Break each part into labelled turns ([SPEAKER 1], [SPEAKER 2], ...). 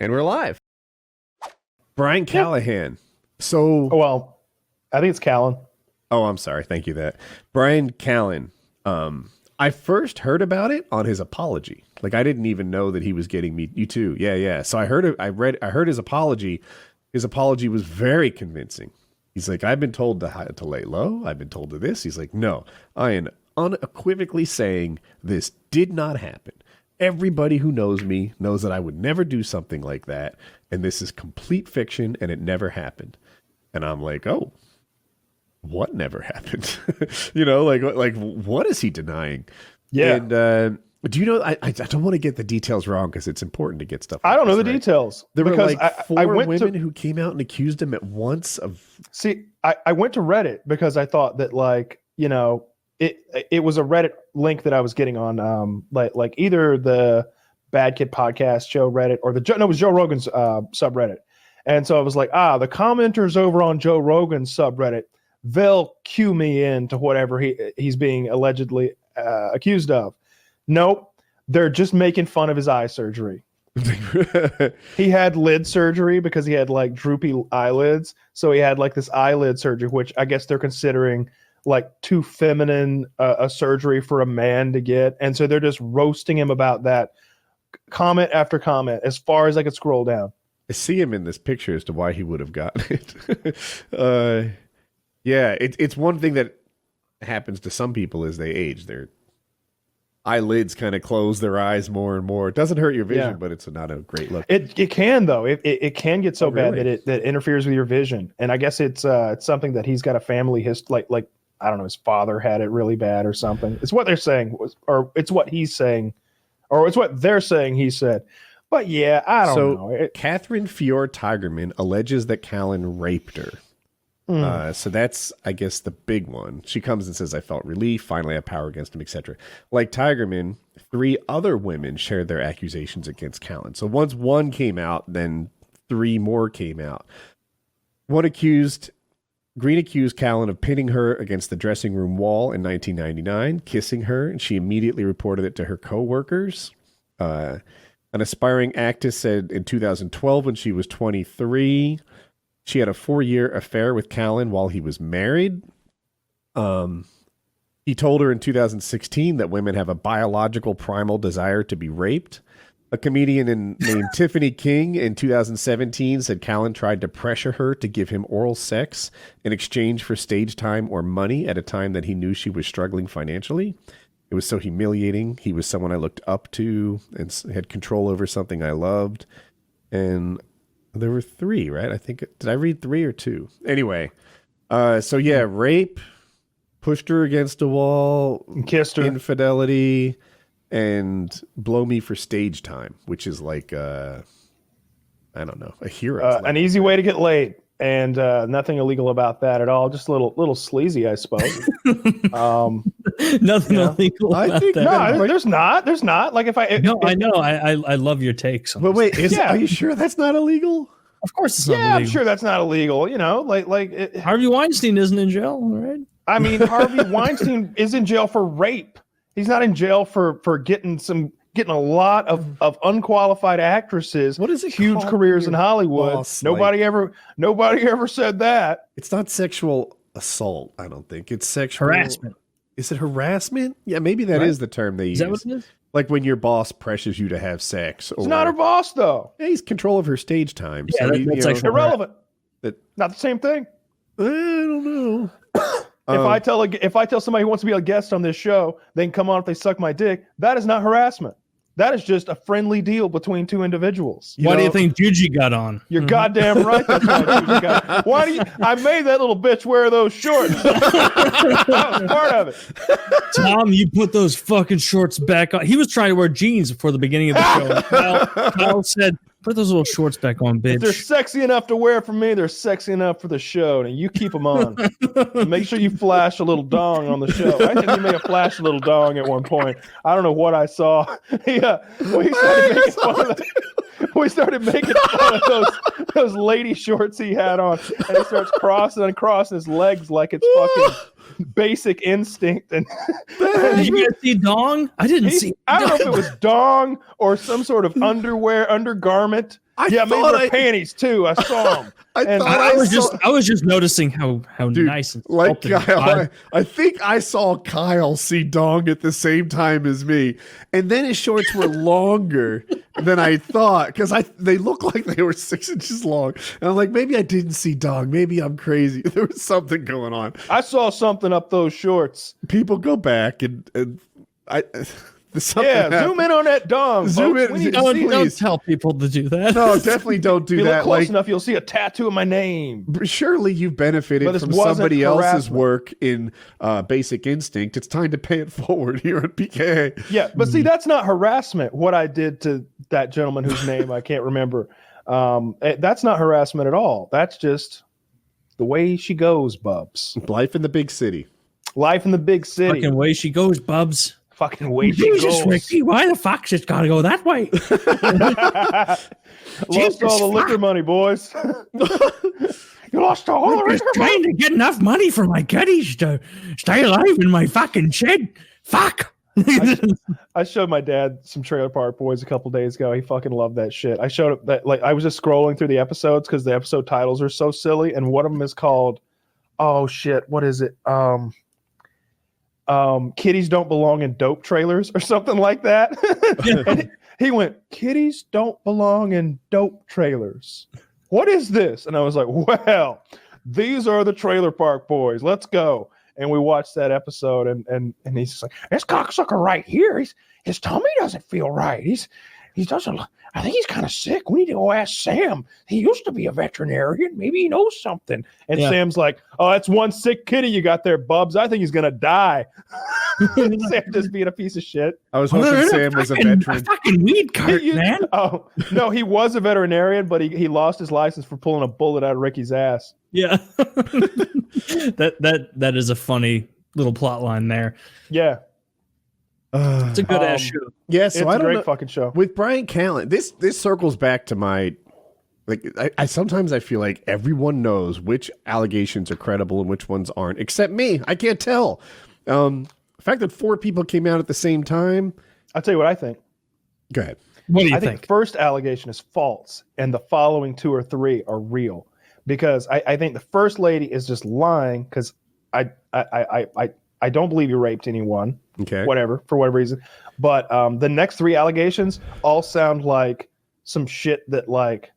[SPEAKER 1] And we're live. Bryan Callen.
[SPEAKER 2] I think it's Callen.
[SPEAKER 1] Oh, I'm sorry. Thank you. Bryan Callen. I first heard about it on his apology. Like, I didn't even know that he was getting me. You too. Yeah. So I heard his apology. His apology was very convincing. He's like, I've been told to lay low. I've been told to this. He's like, no, I am unequivocally saying this did not happen. Everybody who knows me knows that I would never do something like that. And this is complete fiction and it never happened. And I'm like, oh, what never happened? like what is he denying?
[SPEAKER 2] Yeah.
[SPEAKER 1] And do you know, I don't want to get the details wrong because it's important to get stuff.
[SPEAKER 2] I don't know the details.
[SPEAKER 1] There were like
[SPEAKER 2] I
[SPEAKER 1] four women who came out and accused him at once of.
[SPEAKER 2] See, I went to Reddit because I thought that, like, it was a Reddit link that I was getting on, like either the Bad Kid Podcast show Reddit or it was Joe Rogan's subreddit. And so I was like, the commenters over on Joe Rogan's subreddit, they'll cue me into whatever he's being allegedly accused of. Nope. They're just making fun of his eye surgery. He had lid surgery because he had like droopy eyelids. So he had like this eyelid surgery, which I guess they're considering like too feminine a surgery for a man to get. And so they're just roasting him about that, comment after comment, as far as I could scroll down.
[SPEAKER 1] I see him in this picture as to why he would have gotten it. Yeah, it's one thing that happens to some people as they age. Their eyelids kind of close their eyes more and more. It doesn't hurt your vision, but it's not a great look.
[SPEAKER 2] It can, though. It can get so bad
[SPEAKER 1] really?
[SPEAKER 2] that it interferes with your vision. And I guess it's something that he's got a family history, like I don't know, his father had it really bad or something. It's what they're saying, or it's what he's saying, or it's what they're saying he said. But yeah, I don't know.
[SPEAKER 1] Catherine Fior Tigerman alleges that Callen raped her. So that's, I guess, the big one. She comes and says, I felt relief, finally I have power against him, etc. Like Tigerman, 3 other women shared their accusations against Callen. So once one came out, then 3 more came out. Green accused Callen of pinning her against the dressing room wall in 1999, kissing her, and she immediately reported it to her co-workers. An aspiring actress said in 2012, when she was 23, she had a 4-year affair with Callen while he was married. He told her in 2016 that women have a biological primal desire to be raped. A comedian named Tiffany King in 2017 said Callen tried to pressure her to give him oral sex in exchange for stage time or money at a time that he knew she was struggling financially. It was so humiliating. He was someone I looked up to and had control over something I loved. And there were 3, right? I think, did I read 3 or 2? Anyway, so yeah, rape, pushed her against a wall,
[SPEAKER 2] kissed her,
[SPEAKER 1] infidelity, and blow me for stage time, which is like, I don't know, a hero.
[SPEAKER 2] An easy way to get laid. And nothing illegal about that at all. Just a little sleazy, I suppose.
[SPEAKER 3] Nothing illegal about that.
[SPEAKER 2] No, there's not. Like
[SPEAKER 3] I know. I love your takes.
[SPEAKER 1] But wait, are you sure that's not illegal?
[SPEAKER 3] Of course it's not illegal.
[SPEAKER 2] Yeah, I'm sure that's not illegal.
[SPEAKER 3] Harvey Weinstein isn't in jail, right?
[SPEAKER 2] I mean, Harvey Weinstein is in jail for rape. He's not in jail for getting a lot of unqualified actresses.
[SPEAKER 1] What is it?
[SPEAKER 2] Huge careers in Hollywood.
[SPEAKER 1] Boss,
[SPEAKER 2] nobody ever said that.
[SPEAKER 1] It's not sexual assault. I don't think it's sexual
[SPEAKER 3] harassment.
[SPEAKER 1] Is it harassment? Yeah, maybe that is the term they use.
[SPEAKER 3] Is that what it is?
[SPEAKER 1] Like when your boss pressures you to have sex.
[SPEAKER 2] It's not her boss, though.
[SPEAKER 1] Yeah, he's control of her stage time.
[SPEAKER 3] Yeah,
[SPEAKER 1] so
[SPEAKER 3] that's
[SPEAKER 2] irrelevant. Not the same thing.
[SPEAKER 1] I don't know.
[SPEAKER 2] If I tell somebody who wants to be a guest on this show, they can come on if they suck my dick. That is not harassment. That is just a friendly deal between 2 individuals.
[SPEAKER 3] Why do you think Juji got on?
[SPEAKER 2] You're goddamn right. That's why Juji got on. Why do you? I made that little bitch wear those shorts. That was part of it.
[SPEAKER 3] Tom, you put those fucking shorts back on. He was trying to wear jeans before the beginning of the show. Kyle said, put those little shorts back on, bitch.
[SPEAKER 2] If they're sexy enough to wear for me, they're sexy enough for the show. And you keep them on. Make sure you flash a little dong on the show. I think you may have flashed a little dong at one point. I don't know what I saw. We started making fun of those lady shorts he had on. And he starts crossing and crossing his legs like it's fucking Basic Instinct. And
[SPEAKER 3] did you guys see dong? I didn't see.
[SPEAKER 2] I don't know if it was dong or some sort of undergarment Yeah, maybe her panties too. I saw them.
[SPEAKER 3] I was just noticing how
[SPEAKER 1] Dude,
[SPEAKER 3] nice and
[SPEAKER 1] like
[SPEAKER 3] sculpted
[SPEAKER 1] Kyle, I think I saw Kyle see dong at the same time as me, and then his shorts were longer than I thought because they look like they were 6 inches long. And I'm like, maybe I didn't see dong. Maybe I'm crazy. There was something going on.
[SPEAKER 2] I saw something up those shorts.
[SPEAKER 1] People go back and I. Zoom
[SPEAKER 2] in on that dong.
[SPEAKER 1] Zoom
[SPEAKER 2] folks.
[SPEAKER 1] in.
[SPEAKER 3] Don't tell people to do that.
[SPEAKER 1] No, definitely don't do
[SPEAKER 2] if you
[SPEAKER 1] that.
[SPEAKER 2] look close enough, you'll see a tattoo of my name.
[SPEAKER 1] Surely you've benefited from somebody else's work in Basic Instinct. It's time to pay it forward here at PKA.
[SPEAKER 2] Yeah, but see, that's not harassment. What I did to that gentleman whose name I can't remember. That's not harassment at all. That's just the way she goes, Bubs.
[SPEAKER 1] Life in the big city.
[SPEAKER 2] Life in the big city.
[SPEAKER 3] Fucking way she goes, Bubs.
[SPEAKER 2] Fucking way she
[SPEAKER 3] Jesus,
[SPEAKER 2] goes.
[SPEAKER 3] Ricky, why the fuck just gotta go that way?
[SPEAKER 2] Lost all the liquor money, boys. You lost all the liquor money.
[SPEAKER 3] Trying to get enough money for my kiddies to stay alive in my fucking shed. Fuck.
[SPEAKER 2] I showed my dad some Trailer Park Boys a couple days ago. He fucking loved that shit. I showed him that, like, I was just scrolling through the episodes because the episode titles are so silly, and one of them is called, oh shit, what is it? Kitties don't belong in dope trailers or something like that. And he went, kitties don't belong in dope trailers. What is this? And I was like, well, these are the Trailer Park Boys. Let's go. And we watched that episode, and he's just like, this cocksucker right here, his tummy doesn't feel right. He doesn't. I think he's kind of sick. We need to go ask Sam. He used to be a veterinarian. Maybe he knows something. And Sam's like, oh, that's one sick kitty you got there, Bubs. I think he's gonna die. Sam just being a piece of shit.
[SPEAKER 1] I was hoping Sam was a veteran.
[SPEAKER 3] A fucking weed cart, man.
[SPEAKER 2] Oh no, he was a veterinarian, but he lost his license for pulling a bullet out of Ricky's ass.
[SPEAKER 3] Yeah. that is a funny little plot line there.
[SPEAKER 2] Yeah.
[SPEAKER 3] It's a good ass show.
[SPEAKER 1] Yeah, so
[SPEAKER 2] it's a great fucking show.
[SPEAKER 1] With Bryan Callen, this circles back to my, like, I sometimes I feel like everyone knows which allegations are credible and which ones aren't, except me. I can't tell. The fact that 4 people came out at the same time.
[SPEAKER 2] I'll tell you what I think.
[SPEAKER 1] Go ahead.
[SPEAKER 3] What do you
[SPEAKER 2] I think the first allegation is false, and the following 2 or 3 are real. Because I think the first lady is just lying because I don't believe you raped anyone.
[SPEAKER 1] Okay.
[SPEAKER 2] Whatever, for whatever reason. But the next 3 allegations all sound like some shit that, like,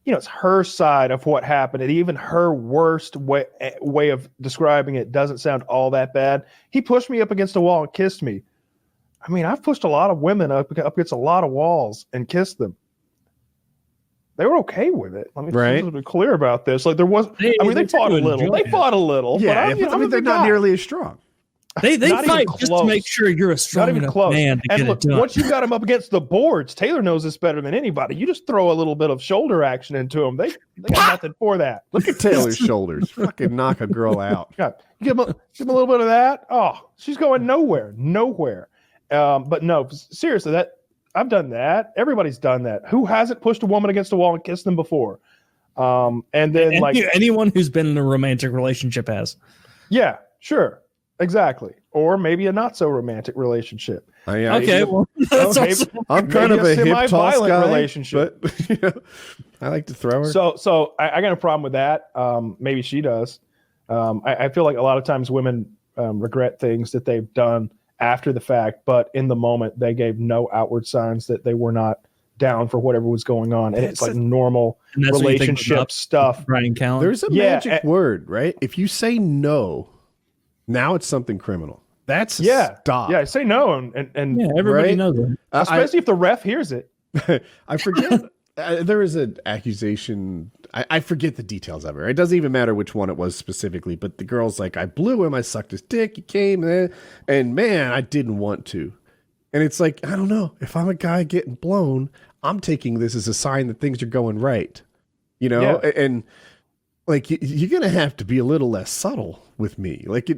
[SPEAKER 2] it's her side of what happened. And even her worst way of describing it doesn't sound all that bad. He pushed me up against a wall and kissed me. I mean, I've pushed a lot of women up against a lot of walls and kissed them. They were okay with it. Let me be clear about this. Like, there was, they fought a little. They fought a little.
[SPEAKER 1] Yeah, but I mean, they're not nearly as strong.
[SPEAKER 3] They fight just to make sure you're a strong enough man to get it done.
[SPEAKER 2] Once you got them up against the boards, Taylor knows this better than anybody. You just throw a little bit of shoulder action into them. They got nothing for that.
[SPEAKER 1] Look at Taylor's shoulders. Fucking knock a girl out.
[SPEAKER 2] God, give him a little bit of that. Oh, she's going nowhere. But no, seriously, I've done that. Everybody's done that. Who hasn't pushed a woman against a wall and kissed them before? And then
[SPEAKER 3] anyone who's been in a romantic relationship has.
[SPEAKER 2] Yeah, sure. Exactly. Or maybe a not so romantic relationship.
[SPEAKER 3] Okay, well, that's
[SPEAKER 1] I'm kind of a hip toss guy,
[SPEAKER 2] relationship.
[SPEAKER 1] But I like to throw her.
[SPEAKER 2] So I got a problem with that. Maybe she does. I feel like a lot of times women regret things that they've done after the fact, but in the moment they gave no outward signs that they were not down for whatever was going on, and it's like normal relationship stuff.
[SPEAKER 3] Bryan Callen.
[SPEAKER 1] There's a magic word, right? If you say no, now it's something criminal. That's stop.
[SPEAKER 2] Yeah, say no, and
[SPEAKER 3] everybody knows it.
[SPEAKER 2] Especially if the ref hears it.
[SPEAKER 1] I forget. There is an accusation. I forget the details of it. It doesn't even matter which one it was specifically, but the girl's like, I blew him, I sucked his dick, he came, and man, I didn't want to. And it's like, I don't know. If I'm a guy getting blown, I'm taking this as a sign that things are going right. And like, you're going to have to be a little less subtle with me. Like,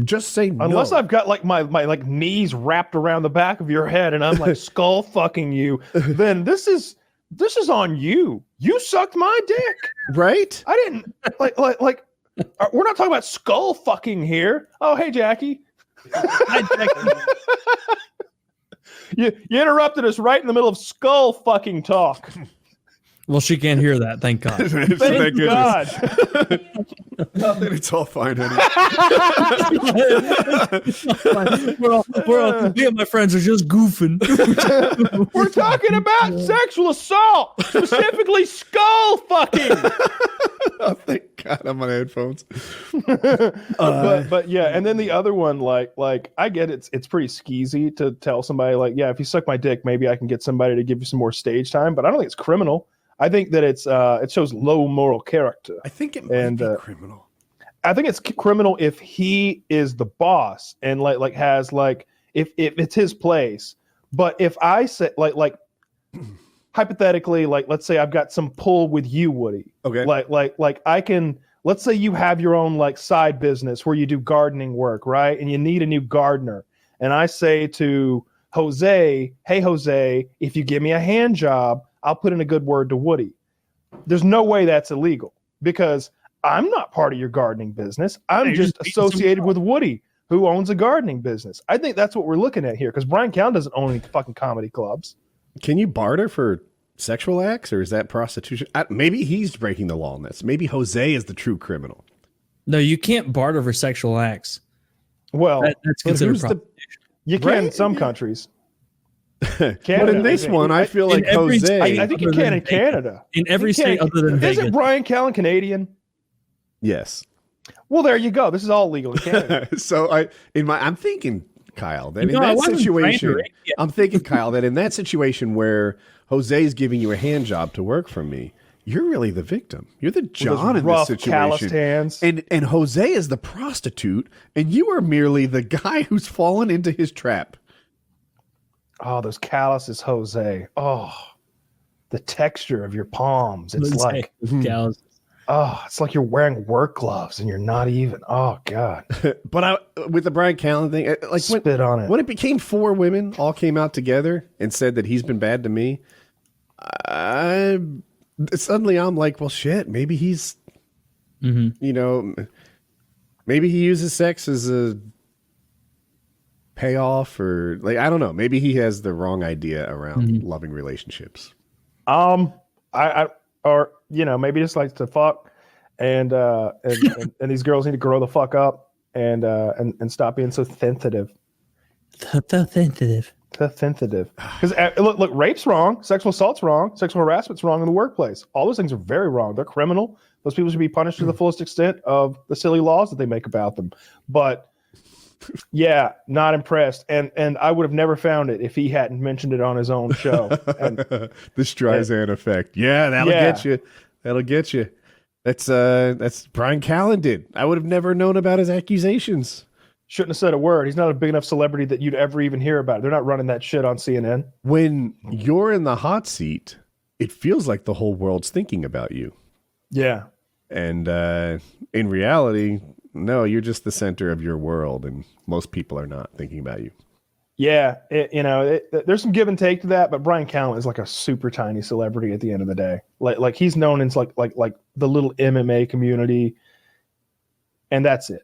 [SPEAKER 1] just say no.
[SPEAKER 2] Unless I've got like my like knees wrapped around the back of your head and I'm like skull fucking you, then this is on you. You sucked my dick.
[SPEAKER 1] Right?
[SPEAKER 2] I didn't like we're not talking about skull fucking here. Oh, hey, Jackie.
[SPEAKER 3] Hi, Jackie.
[SPEAKER 2] You interrupted us right in the middle of skull fucking talk.
[SPEAKER 3] Well, she can't hear that. Thank God.
[SPEAKER 2] Thank God.
[SPEAKER 1] Nothing. It's all fine, honey.
[SPEAKER 3] Me and my friends are just goofing.
[SPEAKER 2] We're talking about sexual assault, specifically skull fucking.
[SPEAKER 1] Oh, thank God I'm on headphones.
[SPEAKER 2] But yeah, and then the other one, like I get it's pretty skeezy to tell somebody like, yeah, if you suck my dick, maybe I can get somebody to give you some more stage time. But I don't think it's criminal. I think that it shows low moral character.
[SPEAKER 1] I think it might be criminal.
[SPEAKER 2] I think it's criminal if he is the boss and like has like if it's his place. But if I say like hypothetically, like let's say I've got some pull with you, Woody.
[SPEAKER 1] Okay.
[SPEAKER 2] Like I can, let's say you have your own like side business where you do gardening work, right? And you need a new gardener. And I say to Jose, hey Jose, if you give me a hand job, I'll put in a good word to Woody. There's no way that's illegal because I'm not part of your gardening business. I'm just associated with Woody, who owns a gardening business. I think that's what we're looking at here because Bryan Callen doesn't own any fucking comedy clubs.
[SPEAKER 1] Can you barter for sexual acts, or is that prostitution? Maybe he's breaking the law on this. Maybe Jose is the true criminal.
[SPEAKER 3] No, you can't barter for sexual acts.
[SPEAKER 2] Well,
[SPEAKER 3] that's considered prostitution.
[SPEAKER 2] You can in some countries.
[SPEAKER 1] But in this one, I feel like Jose.
[SPEAKER 2] I think you can in Canada.
[SPEAKER 3] In every state other than Vegas.
[SPEAKER 2] Isn't Bryan Callen Canadian?
[SPEAKER 1] Yes.
[SPEAKER 2] Well, there you go. This is all legal in Canada.
[SPEAKER 1] So I'm thinking, Kyle, that in that situation, I'm thinking, Kyle, that in that situation where Jose is giving you a hand job to work for me, you're really the victim. You're the John in this situation.
[SPEAKER 2] Calloused hands.
[SPEAKER 1] And Jose is the prostitute, and you are merely the guy who's fallen into his trap.
[SPEAKER 2] Oh, those calluses, Jose. Oh, the texture of your palms. It's like, it's like you're wearing work gloves and you're not even. Oh, God.
[SPEAKER 1] But with the Bryan Callen thing, like
[SPEAKER 2] spit on it.
[SPEAKER 1] When it became 4 women all came out together and said that he's been bad to me, suddenly I'm like, well, shit, maybe he's, maybe he uses sex as a payoff, or like, I don't know, maybe he has the wrong idea around loving relationships. Maybe just likes to fuck, and these girls need to grow the fuck up and stop being so sensitive. Sensitive. Because look, rape's wrong, sexual assault's wrong, sexual harassment's wrong in the workplace. All those things are very wrong. They're criminal. Those people should be punished to the fullest extent of the silly laws that they make about them. But yeah, not impressed. And I would have never found it if he hadn't mentioned it on his own show. The Streisand effect. Yeah, that'll get you. That'll get you. That's Bryan Callen did. I would have never known about his accusations.
[SPEAKER 2] Shouldn't have said a word. He's not a big enough celebrity that you'd ever even hear about it. They're not running that shit on CNN.
[SPEAKER 1] When you're in the hot seat, it feels like the whole world's thinking about you.
[SPEAKER 2] Yeah.
[SPEAKER 1] And in reality, no, you're just the center of your world, and most people are not thinking about you.
[SPEAKER 2] Yeah, there's some give and take to that, but Bryan Callen is like a super tiny celebrity at the end of the day. Like he's known in like the little MMA community, and that's it.